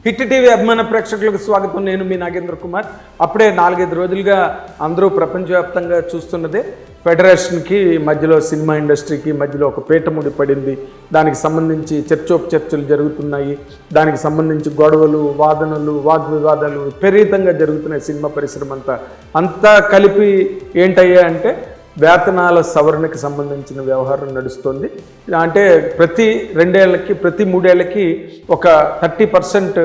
Hit TV అభిమాన ప్రేక్షకులకు స్వాగతం. నేను మీ నాగేంద్ర కుమార్. అప్పుడే 4-5 రోజులుగా అందరూ ప్రపంచవ్యాప్తంగా చూస్తున్నదే ఫెడరేషన్కి మధ్యలో సినిమా ఇండస్ట్రీకి మధ్యలో ఒక పీఠముడి పడింది. దానికి సంబంధించి చర్చోపచర్చలు జరుగుతున్నాయి. దానికి సంబంధించి గొడవలు, వాదనలు, వాగ్వివాదాలు విపరీతంగా జరుగుతున్నాయి. సినిమా పరిశ్రమ అంతా కలిపి ఏంటయ్యా అంటే వేతనాల సవరణకి సంబంధించిన వ్యవహారం నడుస్తుంది. అంటే ప్రతి 2 ఏళ్ళకి ప్రతి 3 ఏళ్ళకి ఒక 30%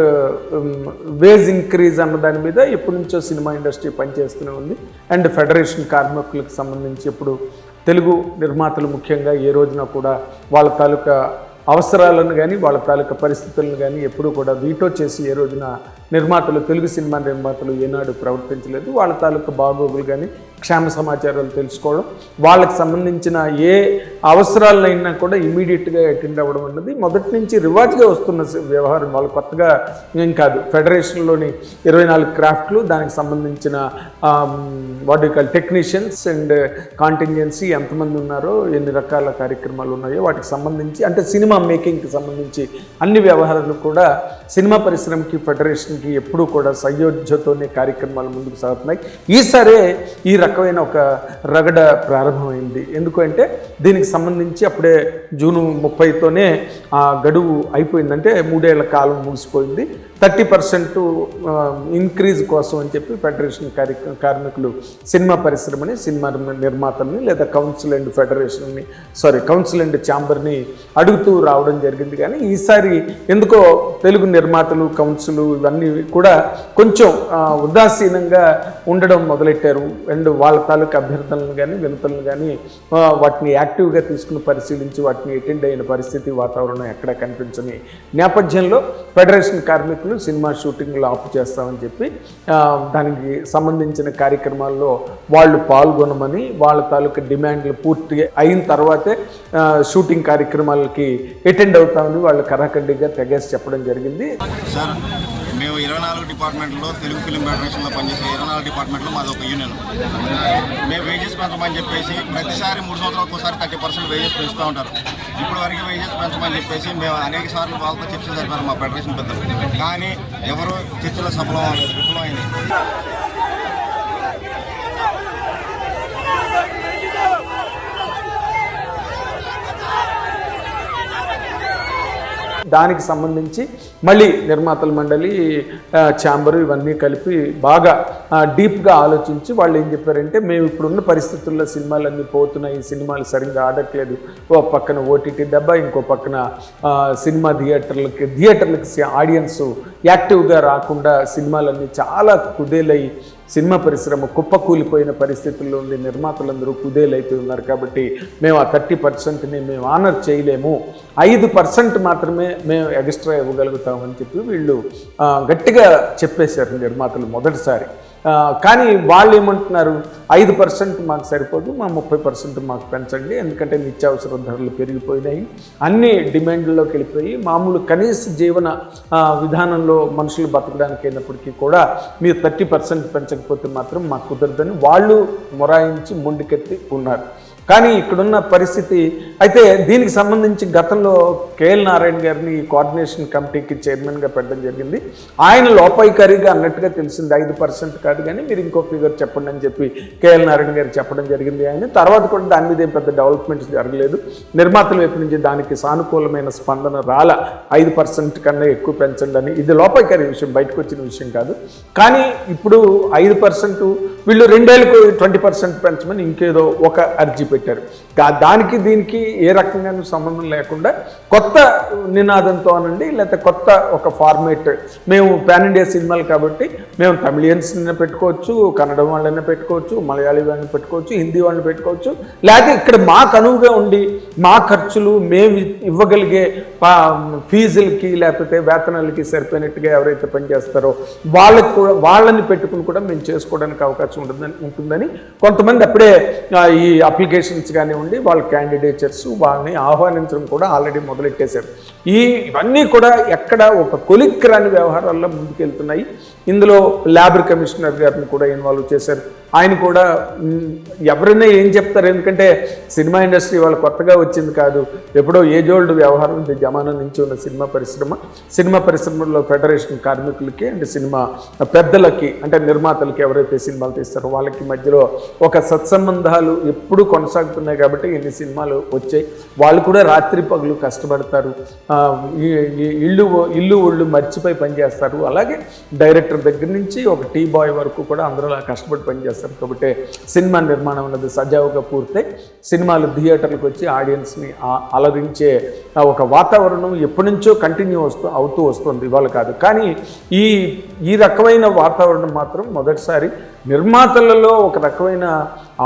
వేజ్ ఇంక్రీజ్ అన్న దాని మీద ఎప్పటి నుంచో సినిమా ఇండస్ట్రీ పనిచేస్తూనే ఉంది. అండ్ ఫెడరేషన్ కార్మికులకు సంబంధించి ఇప్పుడు తెలుగు నిర్మాతలు ముఖ్యంగా ఏ రోజున కూడా వాళ్ళ తాలూకా అవసరాలను కానీ వాళ్ళ తాలూకా పరిస్థితులను కానీ ఎప్పుడూ కూడా వీటో చేసి ఏ రోజున తెలుగు సినిమా నిర్మాతలు ఏనాడు ప్రవర్తించలేదు. వాళ్ళ తాలూకా బాగోగులు కానీ క్షేమ సమాచారాలు తెలుసుకోవడం, వాళ్ళకి సంబంధించిన ఏ అవసరాలైనా కూడా ఇమీడియట్గా అటెండ్ అవ్వడం అన్నది మొదటి నుంచి రివాజ్గా వస్తున్న వ్యవహారం. వాళ్ళు కొత్తగా ఏం కాదు. ఫెడరేషన్లోని 24 క్రాఫ్ట్లు, దానికి సంబంధించిన టెక్నీషియన్స్ అండ్ కాంటింజెన్సీ ఎంతమంది ఉన్నారో, ఎన్ని రకాల కార్యక్రమాలు ఉన్నాయో వాటికి సంబంధించి అంటే సినిమా మేకింగ్కి సంబంధించి అన్ని వ్యవహారాలు కూడా సినిమా పరిశ్రమకి ఫెడరేషన్కి ఎప్పుడూ కూడా సయోధ్యతోనే కార్యక్రమాలు ముందుకు సాగుతున్నాయి. ఈసారే ఈ రకమైన ఒక రగడ ప్రారంభమైంది. ఎందుకంటే దీనికి సంబంధించి అప్పుడే జూన్ 30తోనే ఆ గడువు అయిపోయిందంటే 3 ఏళ్ల కాలం ముగిసిపోయింది. 30% ఇంక్రీజ్ కోసం అని చెప్పి ఫెడరేషన్ కార్మికులు సినిమా పరిశ్రమని, సినిమా నిర్మాతల్ని లేదా కౌన్సిల్ అండ్ ఛాంబర్ని అడుగుతూ రావడం జరిగింది. కానీ ఈసారి ఎందుకో తెలుగు నిర్మాతలు, కౌన్సిల్ ఇవన్నీ కూడా కొంచెం ఉదాసీనంగా ఉండడం మొదలెట్టారు. అండ్ వాళ్ళ తాలూకు అభ్యర్థనలను కానీ వినతులను కానీ వాటిని యాక్టివ్గా తీసుకుని పరిశీలించి వాటిని అటెండ్ అయిన పరిస్థితి, వాతావరణం ఎక్కడా కనిపించని నేపథ్యంలో ఫెడరేషన్ కార్మికులు సినిమా షూటింగ్లు ఆపు చేస్తామని చెప్పి దానికి సంబంధించిన కార్యక్రమాల్లో వాళ్ళు పాల్గొనమని, వాళ్ళ తాలూకా డిమాండ్లు పూర్తి అయిన తర్వాతే షూటింగ్ కార్యక్రమాలకి అటెండ్ అవుతామని వాళ్ళు కరాఖండిగా తెగేసి చెప్పడం జరిగింది. సార్, మేము 24 డిపార్ట్మెంట్లో తెలుగు ఫిలిం ఫెడరేషన్లో పనిచేసే 24 డిపార్ట్మెంట్లో మాది ఒక యూనియన్. మేము వేజెస్ పెంచమని చెప్పేసి ప్రతిసారి 3 సంవత్సరాలకు ఒకసారి 30% వేజెస్ పెంచుతూ ఉంటారు. ఇప్పుడు వరకు వేజెస్ పెంచమని చెప్పేసి మేము అనేక సార్లు వాళ్ళతో చర్చలు జరిపారు మా ఫెడరేషన్ పెద్దలు. కానీ ఎవరు చర్చలో విఫలమైంది. దానికి సంబంధించి మళ్ళీ నిర్మాతల మండలి, ఛాంబరు ఇవన్నీ కలిపి బాగా డీప్గా ఆలోచించి వాళ్ళు ఏం చెప్పారంటే, మేము ఇప్పుడున్న పరిస్థితుల్లో సినిమాలన్నీ పోతున్నాయి, సినిమాలు సరిగ్గా ఆడట్లేదు, ఓ పక్కన ఓటీటీ దెబ్బ, ఇంకో పక్కన సినిమా థియేటర్లకి ఆడియన్స్ యాక్టివ్గా రాకుండా సినిమాలన్నీ చాలా కుదేలై సినిమా పరిశ్రమ కుప్పకూలిపోయిన పరిస్థితుల్లో ఉండి నిర్మాతలందరూ కుదేలైపోయి ఉన్నారు. కాబట్టి మేము ఆ 30%ని మేము ఆనర్ చేయలేము, 5% మాత్రమే మేము ఎక్స్ట్రా ఇవ్వగలుగుతామని చెప్పి వీళ్ళు గట్టిగా చెప్పేశారు నిర్మాతలు మొదటిసారి. కానీ వాళ్ళు ఏమంటున్నారు, 5% మాకు సరిపోదు, మా 30% మాకు పెంచండి, ఎందుకంటే నిత్యావసర ధరలు పెరిగిపోయినాయి, అన్ని డిమాండ్లలోకి వెళ్ళిపోయి మామూలు కనీస జీవన విధానంలో మనుషులు బతకడానికి అయినప్పటికీ కూడా మీరు 30% పెంచకపోతే మాత్రం మాకు కుదరదని వాళ్ళు మొరాయించి ముందుకెత్తి ఉన్నారు. కానీ ఇక్కడున్న పరిస్థితి అయితే దీనికి సంబంధించి గతంలో కేఎల్ నారాయణ గారిని కోఆర్డినేషన్ కమిటీకి చైర్మన్గా పెట్టడం జరిగింది. ఆయన లోపాయికారిగా అన్నట్టుగా తెలిసింది, 5% కాదు కానీ మీరు ఇంకో ఫిగర్ చెప్పండి అని చెప్పి కేఎల్ నారాయణ గారు చెప్పడం జరిగింది. ఆయన తర్వాత కూడా దాని మీద ఏం పెద్ద డెవలప్మెంట్స్ జరగలేదు. నిర్మాతల వైపు నుంచి దానికి సానుకూలమైన స్పందన రాల. 5% కన్నా ఎక్కువ పెంచండి అని. ఇది లోపాయికారి విషయం, బయటకు వచ్చిన విషయం కాదు. కానీ ఇప్పుడు 5% వీళ్ళు 2 ఏళ్ళకు 20% పెంచమని ఇంకేదో ఒక అర్జీ పెట్టారు. దానికి దీనికి ఏ రకంగానూ సంబంధం లేకుండా కొత్త నినాదంతో అనండి, లేకపోతే కొత్త ఒక ఫార్మేట్, మేము పాన్ ఇండియా సినిమాలు కాబట్టి మేము తమిళియన్స్ని పెట్టుకోవచ్చు, కన్నడం వాళ్ళని పెట్టుకోవచ్చు, మలయాళీ వాళ్ళని పెట్టుకోవచ్చు, హిందీ వాళ్ళని పెట్టుకోవచ్చు, లేకపోతే ఇక్కడ మాకు అనువుగా ఉండి మా ఖర్చులు మేము ఇవ్వగలిగే ఫీజులకి లేకపోతే వేతనాలకి సరిపోయినట్టుగా ఎవరైతే పనిచేస్తారో వాళ్ళని పెట్టుకుని కూడా మేము చేసుకోవడానికి అవకాశం ఉంటుందని కొంతమంది అప్పుడే ఈ అప్లికేషన్స్ కానివ్వండి, వాళ్ళ క్యాండిడేచర్స్ వాళ్ళని ఆహ్వానించడం కూడా ఆల్రెడీ మొదలెట్టేశారు. ఇవన్నీ కూడా ఎక్కడ ఒక కొలిక్రాని వ్యవహారాల్లో ముందుకెళ్తున్నాయి. ఇందులో లేబర్ కమిషనర్ గారిని కూడా ఇన్వాల్వ్ చేశారు. ఆయన కూడా ఎవరైనా ఏం చెప్తారు, ఎందుకంటే సినిమా ఇండస్ట్రీ వాళ్ళు కొత్తగా వచ్చింది కాదు, ఎప్పుడో ఏజోల్డ్ వ్యవహారం ఉంది, జమానా నుంచి ఉన్న సినిమా పరిశ్రమలో ఫెడరేషన్ కార్మికులకి అండ్ సినిమా పెద్దలకి అంటే నిర్మాతలకి ఎవరైతే సినిమాలు తీస్తారో వాళ్ళకి మధ్యలో ఒక సత్సంబంధాలు ఎప్పుడూ కొనసాగుతున్నాయి కాబట్టి ఎన్ని సినిమాలు వచ్చాయి. వాళ్ళు కూడా రాత్రి పగులు కష్టపడతారు, ఇల్లు ఒళ్ళు మర్చిపోయి పనిచేస్తారు. అలాగే డైరెక్టర్ దగ్గర నుంచి ఒక టీ బాయ్ వరకు కూడా అందరూ అలా కష్టపడి పనిచేస్తారు. కాబట్టి సినిమా నిర్మాణం అన్నది సజావుగా పూర్తయి సినిమాలు థియేటర్లకు వచ్చి ఆడియన్స్ని అలరించే ఒక వాతావరణం ఎప్పటి నుంచో కంటిన్యూ అవుతూ వస్తుంది, ఇవాళ కాదు. కానీ ఈ రకమైన వాతావరణం మాత్రం మొదటిసారి నిర్మాతలలో ఒక రకమైన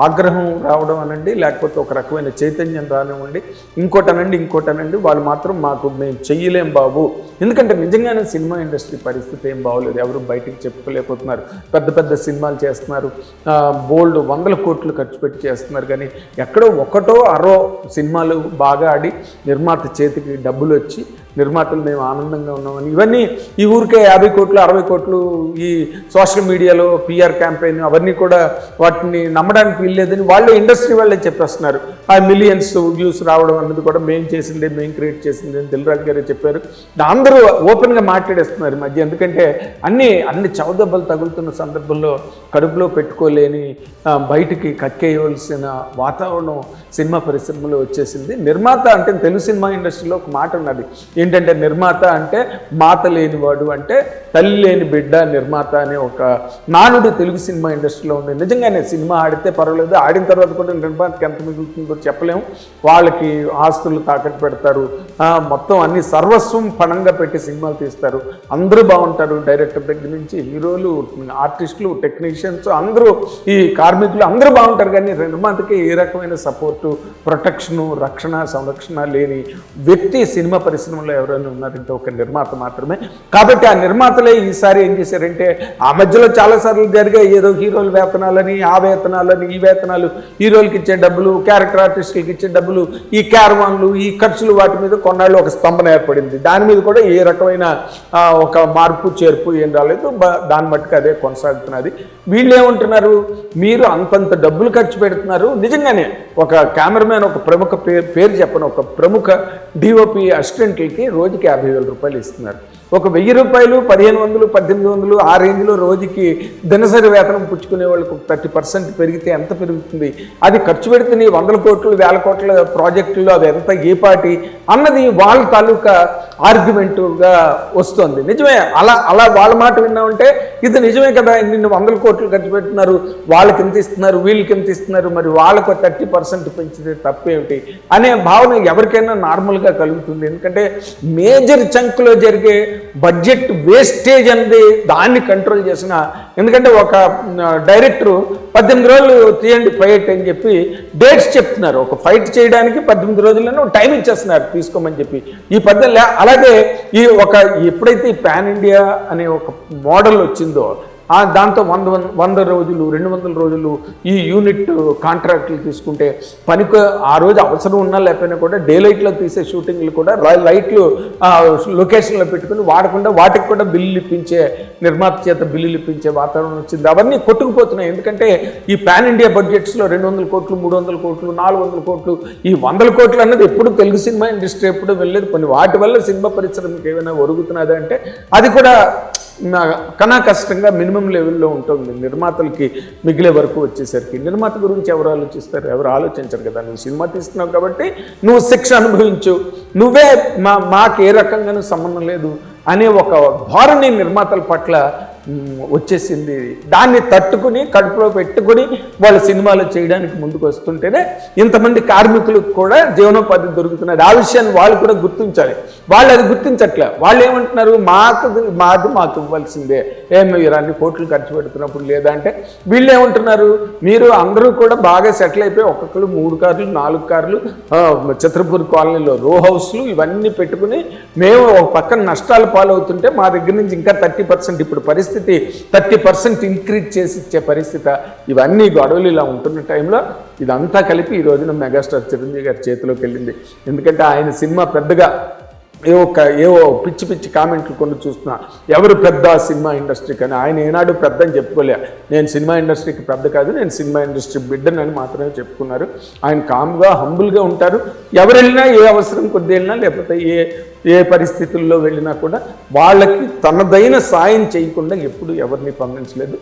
ఆగ్రహం రావడం అనండి, లేకపోతే ఒక రకమైన చైతన్యం రానివ్వండి, ఇంకోటనండి వాళ్ళు మాత్రం మేము చెయ్యలేం బాబు. ఎందుకంటే నిజంగానే సినిమా ఇండస్ట్రీ పరిస్థితి ఏం బాగోలేదు, ఎవరు బయటికి చెప్పుకోలేకపోతున్నారు. పెద్ద సినిమాలు చేస్తున్నారు, బోల్డ్ 100 కోట్లు ఖర్చు పెట్టి చేస్తున్నారు, కానీ ఎక్కడో ఒకటో అరో సినిమాలు బాగా ఆడి నిర్మాత చేతికి డబ్బులు వచ్చి నిర్మాతలు మేము ఆనందంగా ఉన్నామని ఇవన్నీ ఈ ఊరికే 50 కోట్లు 60 కోట్లు ఈ సోషల్ మీడియాలో PR క్యాంపెయిన్ అవన్నీ కూడా వాటిని నమ్మడానికి వీల్లేదని వాళ్ళే ఇండస్ట్రీ వాళ్ళే చెప్పేస్తున్నారు. ఆ మిలియన్స్ వ్యూస్ రావడం అన్నది కూడా మేము చేసిందే, మేము క్రియేట్ చేసింది అని దిల్రాజు గారే చెప్పారు. అందరూ ఓపెన్గా మాట్లాడేస్తున్నారు ఈ మధ్య, ఎందుకంటే అన్ని చౌదెబ్బలు తగులుతున్న సందర్భంలో కడుపులో పెట్టుకోలేని బయటికి కక్కేయవలసిన వాతావరణం సినిమా పరిశ్రమలో వచ్చేసింది. నిర్మాత అంటే తెలుగు సినిమా ఇండస్ట్రీలో ఒక మాట ఉన్నది ఏంటంటే, నిర్మాత అంటే మాత లేనివాడు, అంటే తల్లి లేని బిడ్డ నిర్మాత అనే ఒక నానుడు తెలుగు సినిమా ఇండస్ట్రీలో ఉంది. నిజంగానే సినిమా ఆడితే పర్వాలేదు, ఆడిన తర్వాత కూడా నిర్మాతకి ఎంత మిగులుతుందో చెప్పలేము. వాళ్ళకి ఆస్తులు తాకట్టు పెడతారు, మొత్తం అన్ని సర్వస్వం పణంగా పెట్టి సినిమాలు తీస్తారు. అందరూ బాగుంటారు, డైరెక్టర్ దగ్గర నుంచి హీరోలు, ఆర్టిస్టులు, టెక్నీషియన్స్ అందరూ, ఈ కార్మికులు అందరూ బాగుంటారు. కానీ నిర్మాతకి ఏ రకమైన సపోర్టు, ప్రొటెక్షను, రక్షణ, సంరక్షణ లేని వ్యక్తి సినిమా పరిశ్రమలో ఎవరైనా ఉన్నారంటే ఒక నిర్మాత మాత్రమే. కాబట్టి ఆ నిర్మాతలే ఈసారి ఏం చేశారంటే, ఆ మధ్యలో చాలాసార్లు జరిగాయి ఏదో హీరోల వేతనాలని, ఆ వేతనాలని, ఈ వేతనాలు, హీరోలకి ఇచ్చే డబ్బులు, క్యారెక్టర్ ఆర్టిస్టులకి ఇచ్చే డబ్బులు, ఈ క్యారవాన్లు, ఈ ఖర్చులు, వాటి మీద కొన్నాళ్ళు ఒక స్తంభన ఏర్పడింది. దాని మీద కూడా ఏ రకమైన ఒక మార్పు చేర్పు ఏం రాలేదు, దాని మట్టుకు అదే కొనసాగుతున్నది. వీళ్ళు ఏమంటున్నారు, మీరు అంతంత డబ్బులు ఖర్చు పెడుతున్నారు. నిజంగానే ఒక కెమెరామెన్, ఒక ప్రముఖ పేరు చెప్పను, ఒక ప్రముఖ DOP అసిస్టెంట్లకి రోజుకి 50,000 రూపాయలు ఇస్తున్నారు. ఒక 1000 రూపాయలు, 1500, 1800 ఆ రేంజ్లో రోజుకి దినసరి వేతనం పుచ్చుకునే వాళ్ళకి 30% పెరిగితే ఎంత పెరుగుతుంది? అది ఖర్చు పెడితే 100 కోట్లు 1000 కోట్ల ప్రాజెక్టులు అది ఎంత ఏపాటి అన్నది వాళ్ళ తాలూకా ఆర్గ్యుమెంటుగా వస్తుంది. నిజమే, అలా వాళ్ళ మాట విన్నామంటే ఇది నిజమే కదా, నిన్ను 100 కోట్లు ఖర్చు పెడుతున్నారు, వాళ్ళకి ఎంత ఇస్తున్నారు, వీళ్ళకి ఎంత ఇస్తున్నారు, మరి వాళ్ళకు 30% పెంచితే తప్పేమిటి అనే భావన ఎవరికైనా నార్మల్గా కలుగుతుంది. ఎందుకంటే మేజర్ చంక్లో జరిగే బడ్జెట్ వేస్టేజ్ అనేది దాన్ని కంట్రోల్ చేసిన, ఎందుకంటే ఒక డైరెక్టరు 18 రోజులు తీయండి ఫైట్ అని చెప్పి డేట్స్ చెప్తున్నారు. ఒక ఫైట్ చేయడానికి 18 రోజులను టైం ఇచ్చేస్తున్నారు తీసుకోమని చెప్పి. ఈ పద్ధతి అలాగే ఎప్పుడైతే ఈ పాన్ ఇండియా అనే ఒక మోడల్ వచ్చిందో దాంతో 100 రోజులు 200 రోజులు ఈ యూనిట్ కాంట్రాక్ట్లు తీసుకుంటే పనికి ఆ రోజు అవసరం ఉన్నా లేకపోయినా కూడా డే లైట్లో తీసే షూటింగ్లు కూడా లైట్లు లొకేషన్లో పెట్టుకుని వాడకుండా వాటికి కూడా బిల్లులు ఇప్పించే, నిర్మాత చేత బిల్లులు ఇప్పించే వాతావరణం వచ్చింది. అవన్నీ కొట్టుకుపోతున్నాయి. ఎందుకంటే ఈ పాన్ ఇండియా బడ్జెట్స్లో 200 కోట్లు 300 కోట్లు 400 కోట్లు ఈ 100 కోట్లు అన్నది ఎప్పుడు తెలుగు సినిమా ఇండస్ట్రీ ఎప్పుడు వెళ్ళలేదు. కొన్ని వాటి వల్ల సినిమా పరిశ్రమకి ఏమైనా ఒరుగుతున్నది అంటే అది కూడా కన్నా కష్టంగా మినిమం లెవెల్లో ఉంటుంది. నిర్మాతలకి మిగిలే వరకు వచ్చేసరికి నిర్మాత గురించి ఎవరు ఆలోచిస్తారు? ఎవరు ఆలోచించరు కదా. నువ్వు సినిమా తీస్తున్నావు కాబట్టి నువ్వు శిక్ష అనుభవించు, నువ్వే మాకు ఏ రకంగానూ సంబంధం లేదు అనే ఒక ధోరణి నిర్మాతల పట్ల వచ్చేసింది. దాన్ని తట్టుకుని కడుపులో పెట్టుకుని వాళ్ళ సినిమాలు చేయడానికి ముందుకు వస్తుంటేనే ఇంతమంది కార్మికులకు కూడా జీవనోపాధి దొరుకుతున్నది. ఆ విషయాన్ని వాళ్ళు కూడా గుర్తించాలి. వాళ్ళు అది గుర్తించట్లే. వాళ్ళు ఏమంటున్నారు, మాకు ఇవ్వాల్సిందే, మీరు అన్ని కోట్లు ఖర్చు పెడుతున్నప్పుడు లేదా అంటే వీళ్ళు ఏమంటున్నారు, మీరు అందరూ కూడా బాగా సెటిల్ అయిపోయి ఒక్కొక్కరు 3 కార్లు 4 కార్లు చిత్రపూర్ కాలనీలో రో హౌస్లు ఇవన్నీ పెట్టుకుని మేము ఒక పక్కన నష్టాలు పాలవుతుంటే మా దగ్గర నుంచి ఇంకా 30% ఇప్పుడు పరిస్థితి 30% ఇంక్రీజ్ చేసి ఇచ్చే పరిస్థితి. ఇవన్నీ గొడవలు ఇలా ఉంటున్న టైంలో ఇదంతా కలిపి ఈ రోజున మెగాస్టార్ చిరంజీవి గారి చేతిలోకి వెళ్ళింది. ఎందుకంటే ఆయన సినిమా పెద్దగా ఏవో పిచ్చి పిచ్చి కామెంట్లు కొన్ని చూస్తున్నా, ఎవరు పెద్ద సినిమా ఇండస్ట్రీకి అని. ఆయన ఏనాడు పెద్ద అని చెప్పుకోలే. నేను సినిమా ఇండస్ట్రీకి పెద్ద కాదు, నేను సినిమా ఇండస్ట్రీ బిడ్డనని మాత్రమే చెప్పుకున్నారు. ఆయన కామ్గా హంబుల్గా ఉంటారు. ఎవరు వెళ్ళినా, ఏ అవసరం కొద్ది వెళ్ళినా, లేకపోతే ఏ పరిస్థితుల్లో వెళ్ళినా కూడా వాళ్ళకి తనదైన సాయం చేయకుండా ఎప్పుడు ఎవరిని పంపించలేదు.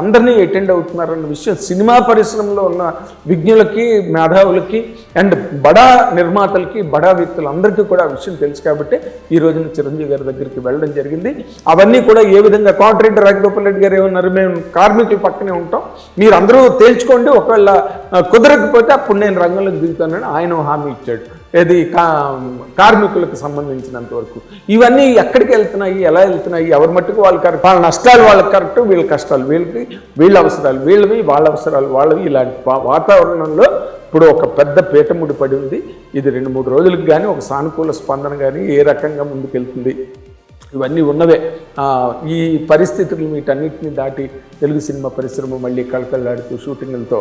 అందరినీ అటెండ్ అవుతున్నారన్న విషయం సినిమా పరిశ్రమలో ఉన్న విజ్ఞులకి, మేధావులకి అండ్ బడా నిర్మాతలకి, బడా వ్యక్తులందరికీ కూడా ఆ విషయం తెలుసు. కాబట్టి ఈ రోజున చిరంజీవి గారి దగ్గరికి వెళ్ళడం జరిగింది. అవన్నీ కూడా ఏ విధంగా కోమటిరెడ్డి రాజగోపాల్ రెడ్డి గారు ఏమన్నారు, మేము కార్మికుల పక్కనే ఉంటాం, మీరు అందరూ తేల్చుకోండి, ఒకవేళ కుదరకపోతే అప్పుడు నేను రంగంలోకి దిగుతానని ఆయన హామీ ఇచ్చాడు. ఇది కార్మికులకు సంబంధించినంత వరకు. ఇవన్నీ ఎక్కడికి వెళ్తున్నాయి, ఎలా వెళ్తున్నాయి, ఎవరి మట్టుకు వాళ్ళు కరెక్ట్, వాళ్ళ నష్టాలు వాళ్ళకి కరెక్ట్, వీళ్ళ కష్టాలు వీళ్ళకి, వీళ్ళ అవసరాలు వీళ్ళవి, వాళ్ళ అవసరాలు వాళ్ళవి. ఇలాంటి వాతావరణంలో ఇప్పుడు ఒక పెద్ద పీఠముడి పడి ఉంది. ఇది 2-3 రోజులకు కానీ ఒక సానుకూల స్పందన కానీ ఏ రకంగా ముందుకెళ్తుంది, ఇవన్నీ ఉన్నవే. ఈ పరిస్థితులు వీటన్నిటిని దాటి తెలుగు సినిమా పరిశ్రమ మళ్ళీ కళకళలాడుతూ షూటింగ్లతో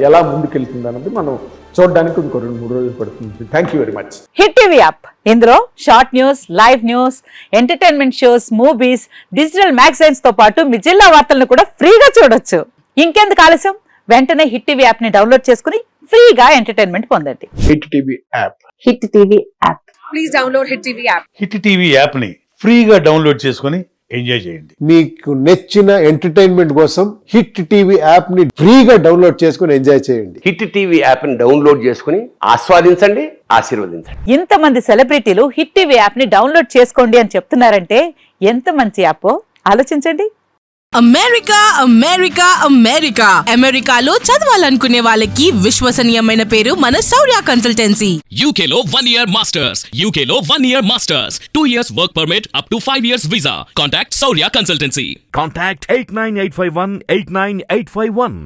ఎలా ముందుకెళ్తుంది అన్నది మనం చూడడానికి ఇంకో 2-3 రోజులు పడుతుంది. Thank you very much. Hit TV app, ఇందులో short news, live news, entertainment shows, movies, digital magazines తో పాటు మీ జిల్లా వార్తలను కూడా ఫ్రీగా చూడొచ్చు. ఇంకెందుకు ఆలస్యం, వెంటనే హిట్ టీవీ యాప్ ని డౌన్లోడ్ చేసుకుని ఫ్రీగా ఎంటర్టైన్మెంట్ పొందండి. Hit TV app. Hit TV app. Please download hit TV app. Hit TV app ని ఫ్రీగా డౌన్లోడ్ చేసుకొని ఎంజాయ్ చేయండి. మీకు నచ్చిన ఎంటర్టైన్మెంట్ కోసం హిట్ టీవీ యాప్ ని ఫ్రీగా డౌన్లోడ్ చేసుకుని ఎంజాయ్ చేయండి. హిట్ టీవీ యాప్ ని డౌన్లోడ్ చేసుకుని ఆస్వాదించండి, ఆశీర్వదించండి. ఇంతమంది సెలబ్రిటీలు హిట్ టీవీ యాప్ ని డౌన్లోడ్ చేసుకోండి అని చెప్తున్నారంటే ఎంత మంచి యాప్ ఆలోచించండి. అమెరికా అమెరికా అమెరికా అమెరికాలో చదవాలనుకునే వాళ్ళకి విశ్వసనీయమైన పేరు మన శౌర్య కన్సల్టెన్సీ. UK లో 1 year masters. UK లో 1 year masters. 2 years work permit up to 5 years visa. Contact Saurya Consultancy. Contact 89851 89851.